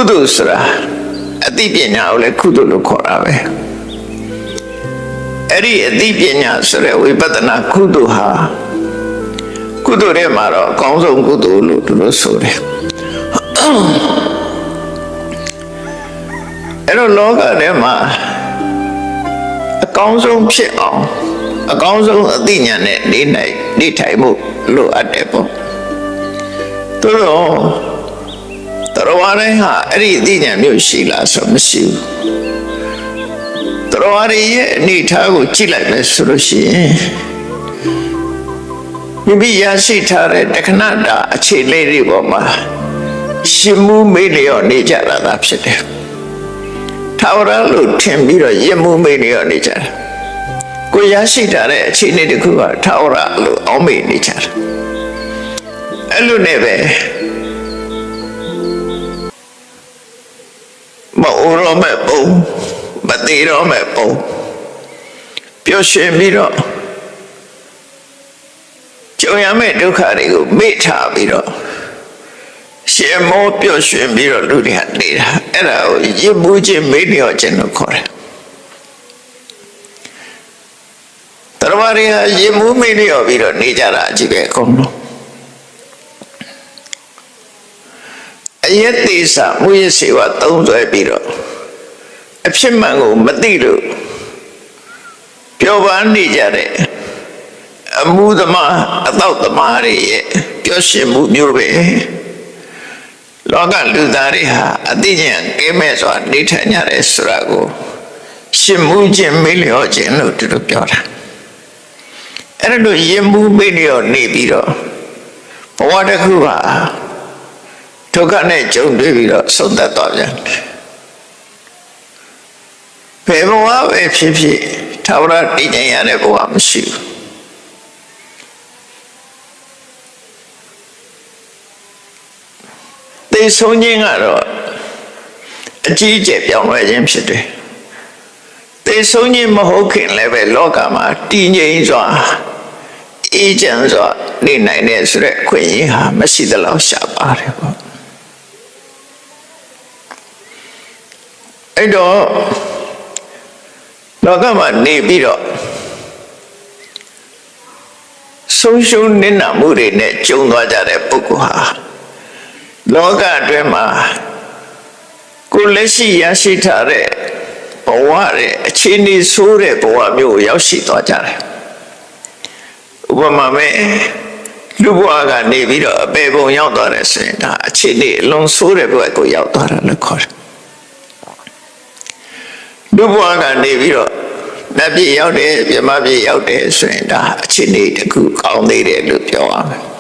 သိုလ်ဆိုတာအသိပညာကိုလည်းကုသိုလ်လို့ခေါ်တာပဲအဲ့ဒီအသိပညာဆိုတဲ့ဝိပဿနာကုသိုလ်ဟာကုသိုလ်ထဲမှာတော့အကောင်းဆုံးကုသိုလ်လို့သူတို့ဆိုတယ်အဲ့တော့လောကထဲမှာအကောင်းဆုံးဖြစ်အောင်အကောင်းဆုံးအသိဉာဏ်နဲ့နေထိုင်မှုလိုအပ်တယ်ပေါ့သူတို့တော်ဝါတိုင်းဟာအဲ့ဒီအသိဉာဏ်မျိုးရှိလားဆိုမရှိဘူးတော်ဝါရဲ့အနေထားကိုကြည့်လိုက်မယ်ဆိုလို့ရှိရင်မိမိရရှိထားတဲ့တခဏတာအခြေလေးတွေပေါ်မှာရှင်မှုမေ့လျော့နေကြတာသာဖြစ်တယ်ထာဝရလို့ထင်ပြီးတော့ရင်မှုမေ့လျော့နေကြတာကိုရရှိထားတဲ့အခြေအနေတစ်ခုကထာဝရလို့အောက်မေ့နေကြတာအဲ့လိုနဲ့ပဲမအိုရောမဲ့ပုံမသေးရောမဲ့ပုံပျော်ရွှင်ပြီးတော့ကြုံရမယ့်ဒုက္ခတွေကိုမေ့ထားပြီးတော့ရှင်မောပျော်ရွှင်ပြီးတော့လူတွေဟာနေတာအဲ့ဒါကိုရစ်မှုချင်းမေ့လျော့ခြင်းလို့ခေါ်တယ်တော်ဘာတွေဟာရစ်မှုမေ့လျော့ပြီးတော့နေကြတာအကြည့်ပဲအကုန်လုံးအယက်သေးစာမူရစေဝသုံးဆွဲပြီးတော့အဖြစ်မှန်ကိုမသိလို့ပျော်ပါနေကြတဲ့အမှုသမားအတော့သမားတွေရဲ့ပျော်ရွှင်မှုမျိုးပဲလောကလူသားတွေဟာအသိဉာဏ်ကဲမဲ့စွာနေထိုင်ကြတယ်ဆိုတာကိုရှင်မှုခြင်းမေ့လျော့ခြင်းလို့သူတို့ပြောတာအဲ့လိုရင်မှုမေ့လျော့နေပြီးတော့ဘဝတစ်ခုဟာဒုက္ခနဲ့ကြုံတွေ့ပြီးတော့ဆုံးသက်သွားပြန်ဘယ်ဘဝပဲဖြစ်ဖြစ်ထာဝရတည်ငြိမ်ရတဲ့ဘဝမရှိဘူးသေဆုံးခြင်းကတော့အကြီးအကျယ်ပြောင်းလဲခြင်းဖြစ်တယ်သေဆုံးခြင်းမဟုတ်ခင်လည်းပဲလောကမှာတည်ငြိမ်စွာအေးချမ်းစွာနေနိုင်တဲ့ဆိုတဲ့ခွင့်ရဟာမရှိသလောက်ရှားပါတယ်ပေါ့အဲ့တော့လောကမှာနေပြီးတော့ဆုံးရှုံးနစ်နာမှုတွေနဲ့ကြုံသွားကြတဲ့ပုဂ္ဂိုလ်ဟာလောကအတွင်းမှာကိုယ်လက်ရှိရရှိထားတဲ့ဘဝရဲ့အခြေအနေဆိုးတဲ့ဘဝမျိုးကိုရောက်ရှိသွားကြတယ်ဥပမာမဲ့လူဘဝကနေပြီးတော့အပေပုံရောက်သွားတယ်ဆိုရင်ဒါအခြေအနေအလွန်ဆိုးတဲ့ဘဝကိုရောက်သွားတာလို့ခေါ်တယ်လူဘဝကနေပြီးတော့နတ်ပြည်ရောက်တယ်ပြမပြည်ရောက်တယ်ဆိုရင်ဒါအခြေအနေတစ်ခုကောင်းသေးတယ်လို့ပြောရမယ်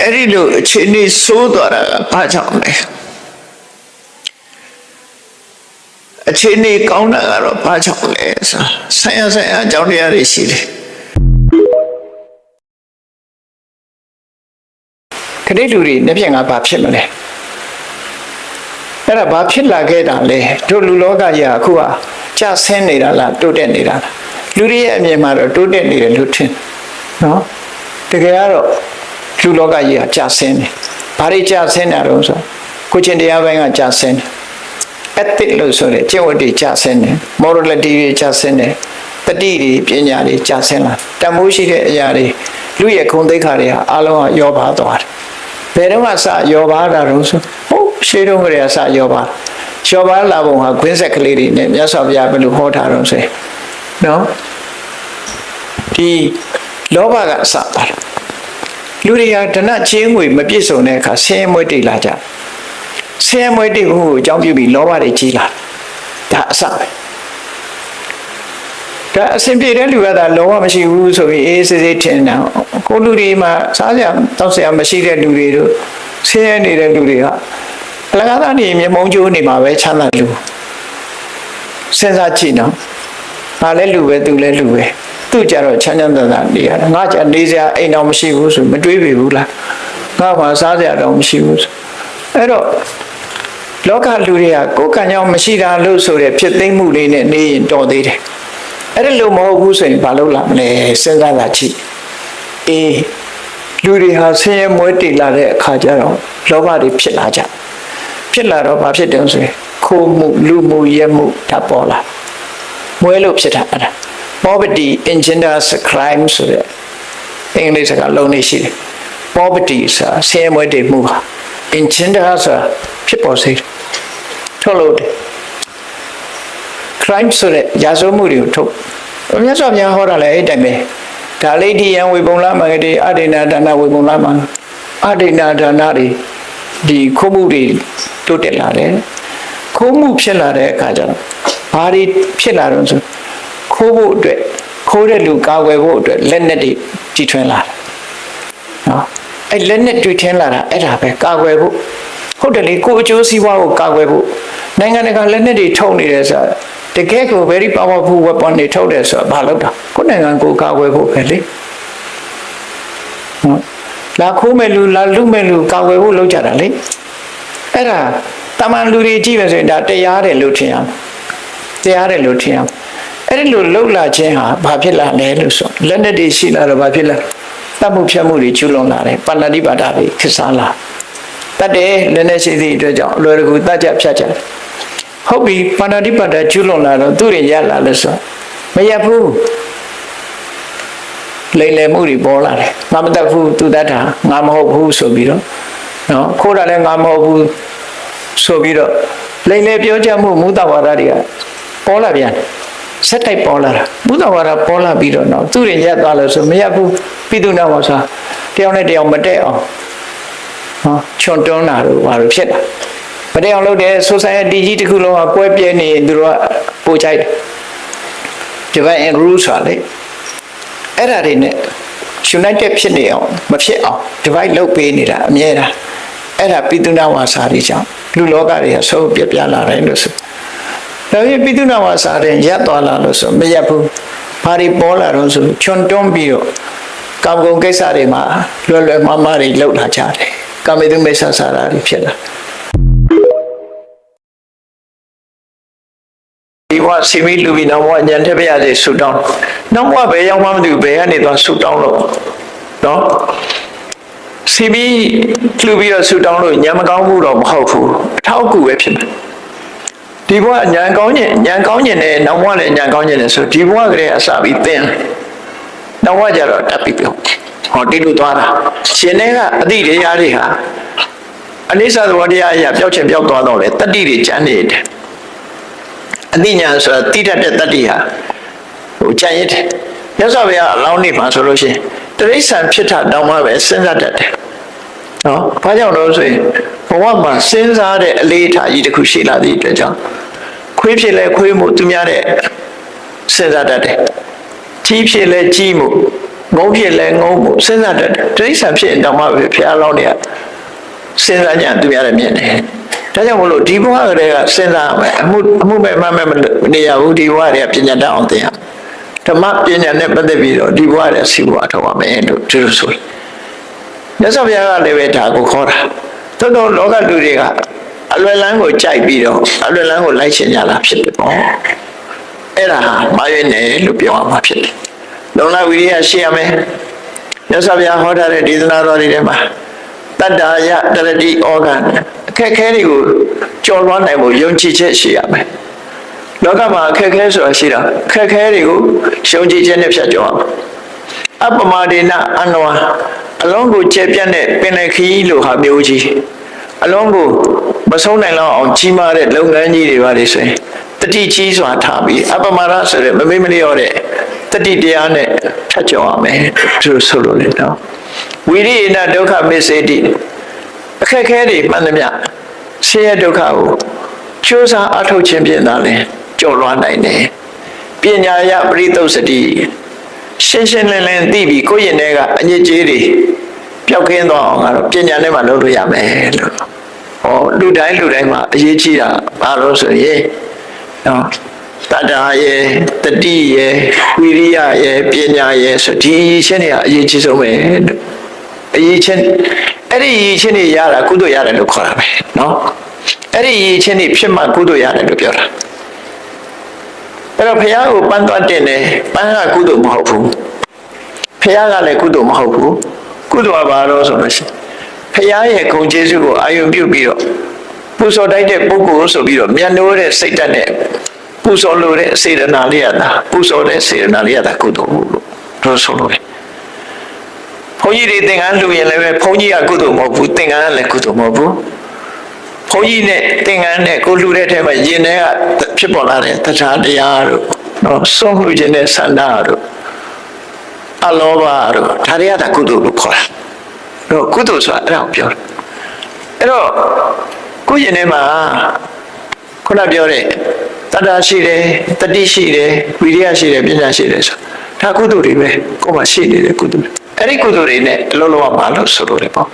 အဲ့ဒီလိုအခြေအနေဆိုးသွားတာကဘာကြောင့်လဲအခြေအနေကောင်းတာကတော့ဘာကြောင့်လဲဆိုဆိုင်ရအကြောင်းတရားတွေရှိတယ်ခဏလူတွေနှစ်ပြန်ကဘာဖြစ်မလဲအဲ့ဒါဘာဖြစ်လာခဲ့တာလဲတို့လူလောကကြီးကအခုကကျဆင်းနေတာလားတိုးတက်နေတာလားလူတွေရဲ့အမြင်မှာတော့တိုးတက်နေတယ်လို့ထင်နော်တကယ်ကတော့လူလောကကြီးကကျဆင်းတယ်ဘာတွေကျဆင်းတာတော့ဆိုကိုချင်းတရားပိုင်းကကျဆင်းတယ်ethic လို့ဆိုတဲ့ကျင့်ဝတ်တွေကျဆင်းတယ် morality တွေကျဆင်းတယ်တတိတွေပညာတွေကျဆင်းလာတမိုးရှိတဲ့အရာတွေလူရဲ့ဂုဏ်သိက္ခာတွေဟာအလုံးကယောပါသွားတယ်ဘယ်တော့မှစယောပါတာတော့ဆိုဟုတ်ရှေးတုန်းကတည်းကစယောပါလာပုံဟာခွင်းဆက်ကလေးတွေနဲ့မြတ်စွာဘုရားဘယ်လိုဟောထားတော့ဆိုနော်ဒီလောဘကစတာလူတွေကဓနချင်းငွေမပြည့်စုံတဲ့အခါဆင်းရဲမွဲတေလာကြဆင်းရဲမွဲတေဖို့အကြောင်းပြုပြီးလောဘတွေကြီးလာဒါအစပဲဒါအစဉ်ပြေတဲ့လူကသာလောဘမရှိဘူးဆိုပြီးအေးစစ်စစ်ထင်တာကိုလူတွေမှာစားစရာတောက်စရာမရှိတဲ့လူတွေတို့ဆင်းရဲနေတဲ့လူတွေကအလကားသားနေမြေမုံကျိုးနေမှာပဲချမ်းသာလူစဉ်းစားကြည့်နော်ငါလည်းလူပဲသူလည်းလူပဲသူကြတော့ချမ်းချမ်းသာသာနေရတာငါကြနေစရာအိမ်တော်မရှိဘူးဆိုမတွေးပြီဘူးလားငါမှစားစရာတော့မရှိဘူးဆိုအဲ့တော့လောကလူတွေကကိုယ်ကံကြောင့်မရှိတာလို့ဆိုတဲ့ဖြစ်သိမ်းမှုလေးနဲ့နေရင်တော်သေးတယ်အဲ့ဒါလို့မဟုတ်ဘူးဆိုရင်ဘာလုပ်လာမလဲစဉ်းစားတာကြည့်အေး လူတွေဟာဆင်းရဲမွဲတေလာတဲ့အခါကျတော့လောဘတွေဖြစ်လာကြဖြစ်လာတော့ဘာဖြစ်တယ်ဆိုရင်ခိုးမှုလူမှုရဲမှုဒါပေါ်လာမွဲလို့ဖြစ်တာအဲ့ဒါ poverty engenders crime ဆိုတဲ့အင်္ဂလိပ်စကားလုံးနေရှိတယ် poverty ဆိုတာဆင်းရဲမွဲတေမှုဟာ engender ဆိုတာဖြစ်ပေါ်စေတယ်ထုတ်လို့တယ် crime ဆိုတဲ့ရာဇဝတ်မှုတွေကိုထုတ်မြတ်စွာဘုရားဟောတာလည်းအဲ့တိုင်ပဲဒါလိဋ္ဌိယံဝေပုံလာမဂတိအဒိဏဒါနဝေပုံလာမအဒိဏဒါနတွေဒီခိုးမှုတွေတိုးတက်လာတယ်ခိုးမှုဖြစ်လာတဲ့အခါကျတော့ဘာတွေဖြစ်လာတော့ဆိုခိုးဖို့အတွက်ခိုးတဲ့လူကာကွယ်ဖို့အတွက်လက်နက်တွေတီထွင်လာတယ်နော်အဲ့လက်နက်တီထွင်လာတာအဲ့ဒါပဲကာကွယ်ဖို့ဟုတ်တယ်လေကိုအကျိုးစီးပွားကိုကာကွယ်ဖို့နိုင်ငံတကာလက်နက်တွေထုတ်နေတယ်ဆိုတာတကယ်ကို very powerful weapon တွေထုတ်တယ်ဆိုတာဘာလို့တာကိုနိုင်ငံကိုကာကွယ်ဖို့ပဲလေနော်လာခိုးမဲ့လူလာလူမဲ့လူကာကွယ်ဖို့လုပ်ကြတာလေအဲ့ဒါတမန်လူတွေကြည့်ပဲဆိုရင်ဒါတရားတယ်လို့ထင်ရမယ်တရားတယ်လို့ထင်ရမယ်အဲ့ဒီလိုလှုပ်လာခြင်းဟာဘာဖြစ်လာလဲလို့ဆိုလက်နက်တွေရှိလာတော့ဘာဖြစ်လာတတ်မှုဖြတ်မှုတွေကျူးလွန်လာတယ်ပါဏာတိပါဒတွေခစ်စားလာတတ်တယ်လက်နက်ရှိသည့်အတွက်ကြောင့်အလွယ်တကူတတ်ကြဖြတ်ကြတယ်ဟုတ်ပြီပါဏာတိပါဒကျူးလွန်လာတော့သူတွေရလာလို့ဆိုမရဘူးလိမ်လည်မှုတွေပေါ်လာတယ်ငါမတတ်ဘူးသူတတ်တာငါမဟုတ်ဘူးဆိုပြီးတော့နော်ခိုးတာလည်းငါမဟုတ်ဘူးဆိုပြီးတော့လိမ်လည်ပြောကြမှုမူတဝါဒတွေကပေါ်လာပြန်ဆက်တိုက်ပေါ်လာတာမူတဝါဒပေါ်လာပြီးတော့နော်သူတွေရက်သွားလို့ဆိုမရဘူးပြီးသူနောက်မှာဆိုတယောက်နဲ့တယောက်မတည့်အောင်နော်ချွန်တွန်းတာတို့ဘာလို့ဖြစ်တာမတည့်အောင်လုပ်တဲ့ society ကြီးတစ်ခုလုံးကကွဲပြဲနေသူတို့ကပို့ကြိုက်တယ် divide and rule ဆိုတာလေအဲ့ဒါတွေနဲ့ united ဖြစ်နေအောင်မဖြစ်အောင် divide လုပ်ပေးနေတာအမြဲတမ်းအဲ့ဒါပိသုဏဝါစာတွေကြောင့်လူလောကတွေကဆုံးပြပြလာတယ်လို့ဆိုဒါပေမဲ့ပိသုဏဝါစာတွေရပ်သွားလာလို့ဆိုမရပ်ဘူးဘာတွေပေါ်လာတော့ဆိုချွန်တွန်းပြီးတော့ကာမဂုဏ်ကိစ္စတွေမှာလွယ်လွယ်မှားမှားတွေလှုပ်လာကြတယ်ကာမေတုမိစ္ဆာစာရာတွေဖြစ်လာဒီဘဝစီမီလူပြီးနောက်ဘဝညံထက်ပြရစေဆူတောင်းနောက်ဘဝဘယ်ရောက်မှမသိဘူးဘယ်ကနေသွားဆူတောင်းလို့နော်စီမီလူပြီးတော့ဆူတောင်းလို့ညံမကောင်းဘူးတော့မဟုတ်ဘူးအထောက်အကူပဲဖြစ်မယ်ဒီဘဝညံကောင်းခြင်းနဲ့နောက်ဘဝလည်းညံကောင်းခြင်းနဲ့ဆိုဒီဘဝကလေးအစပြီးသင်နောက်ဘဝကျတော့တက်ပြီးပြောဟောတိလို့သွားတာရှင်တွေကအတိတရားတွေဟာအနိစ္စသဘောတရားအရာပျောက်ခြင်းပျောက်သွားတော့လေတတ္တိတွေကျန်နေတယ်အတိညာဆိုတာတိတတ်တဲ့တတ္တိဟာဟိုကြံ့ရတဲ့မြတ်စွာဘုရားအလောင်းနေပါဆိုလို့ရှိရင်တရိစ္ဆာန်ဖြစ်တာတောင်းမှပဲစဉ်းစားတတ်တယ်နော်ဘာကြောင့်လို့ဆိုရင်ဘဝမှာစဉ်းစားတဲ့အလေးထားကြီးတစ်ခုရှိလာသည့်အတွက်ကြောင့်ခွေးဖြစ်လဲခွေးမှုသူများတဲ့စဉ်းစားတတ်တယ်ကြီးဖြစ်လဲကြီးမှုငုံဖြစ်လဲငုံမှုစဉ်းစားတတ်တယ်တရိစ္ဆာန်ဖြစ်ရင်တောင်းမှပဲဘုရားအလောင်းနေစဉ်းစားကြသူများတဲ့မြင်တယ်ဒါကြောင့်မလို့ဒီဘဝကလေးကစဉ်းစားရမယ်အမှုပဲမှမနေရဘူးဒီဘဝတွေကပညာတတ်အောင်သင်ရဓမ္မပညာနဲ့ပတ်သက်ပြီးတော့ဒီဘဝတွေစီးပွားထောက်ရမယ်လို့သူတို့ဆိုမြတ်စွာဘုရားကလည်းပဲဒါကိုခေါ်တာသို့တော့လောကလူတွေကအလွယ်လန်းကိုကြိုက်ပြီးတော့အလွယ်လန်းကိုလိုက်ချင်ကြတာဖြစ်တယ်ပေါ့အဲ့ဒါမာရွေးနေလို့ပြောရမှာဖြစ်တယ်လုံလဝိရိယရှိရမယ်မြတ်စွာဘုရားဟောထားတဲ့ဒေသနာတော်တွေထဲမှာတတ္တယတရတိဩဃံအခက်ခဲတွေကိုကျော်လွှားနိုင်ဖို့ယုံကြည်ချက်ရှိရမယ်လောကမှာအခက်ခဲဆိုတာရှိတာအခက်ခဲတွေကိုယုံကြည်ချက်နဲ့ဖြတ်ကျော်အောင်အပမဒေနအနဝအလုံးကိုကျက်ပြတ်တဲ့ပင်လယ်ခီးလိုဟာမျိုးကြီးအလုံးကိုမဆုံးနိုင်လောက်အောင်ကြီးမားတဲ့လုပ်ငန်းကြီးတွေပါလေဆိုရင်တတိကြီးစွာထားပြီးအပမရဆိုတဲ့မမေ့မလျော့တဲ့တတိတရားနဲ့ဖြတ်ကျော်ရမယ်သူဆိုလို့လေနော်ဝိရိယနာဒုက္ခမစ္စေတိအခက်ခဲတွေမှန်သမျှဆင်းရဲဒုက္ခကိုကြိုးစားအထောက်ခြင်းဖြင့်သာလျှင်ကျော်လွှားနိုင်တယ်ပညာယပရိသုစတိရှင်းရှင်းလင်းလင်းသိပြီးကိုယ့်ရင်ထဲကအညစ်အကြေးတွေပျောက်ကင်းသွားအောင်ကတော့ပညာနဲ့မှလုပ်လို့ရမယ်လို့ဟောလူတိုင်းမှာအရေးကြီးတာဘာလို့ဆိုရင်နော်တတ္တာရဲ့တတိရဲ့ဝိရိယရဲ့ပညာရဲ့ဆိုဒီရှင်းနေကအရေးကြီးဆုံးပဲလို့အရေးချင်းအဲ့ဒီရေးချင်းတွေရတာကုသိုလ်ရတယ်လို့ခေါ်တာပဲနော်အဲ့ဒီရေးချင်းတွေဖြစ်မှကုသိုလ်ရတယ်လို့ပြောတာအဲ့တော့ဘုရားကိုပန်းသွားတင်တယ်ပန်းကကုသိုလ်မဟုတ်ဘူးဘုရားကလည်းကုသိုလ်မဟုတ်ဘူး ကုသိုလ်ကဘာလို့ဆိုလို့ရှိရင်ဖရာရဲ့ဂုဏ်ကျေးဇူးကိုအာရုံပြုပြီးတော့ပူဇော်တိုက်တဲ့ပုဂ္ဂိုလ်ဆိုပြီးတော့မြတ်နိုးတဲ့စိတ်ဓာတ်နဲ့ပူဇော်လို့တဲ့စေတနာလေးရတာပူဇော်တဲ့စေတနာလေးရတာကုသိုလ်လို့တို့ဆိုလို့ပဲဘုန်းကြီးတွေသင်္ကန်းလှူရင်လည်းပဲဘုန်းကြီးကကုသိုလ်မဟုတ်ဘူးသင်္ကန်းကလည်းကုသိုလ်မဟုတ်ဘူးဘုန်းကြီးနဲ့သင်္ကန်းနဲ့ကိုလှူတဲ့ထဲမှာယင်ထဲကဖြစ်ပေါ်လာတဲ့တရားတရားတို့နော်စွန့်လှူခြင်းနဲ့ဆန္ဒတို့အလောဘတို့ဒါတွေကသာကုသိုလ်လို့ခေါ်တာတော့ကုသိုလ်ဆိုတာအဲ့ဒါကိုပြောတယ်အဲ့တော့ကိုယ့်ယင်ထဲမှာခုနပြောတဲ့တတ္တရှိတယ်တတိရှိတယ်ဝိရိယရှိတယ်ပညာရှိတယ်ဆိုဒါကုသိုလ်တွေပဲကိုယ်မှာရှိနေတဲ့ကုသိုလ်တွေအဲ့ဒီကုသိုလ်တွေနဲ့အလုံးလုံးအောင်မလို့ဆိုလို့လေပေါ့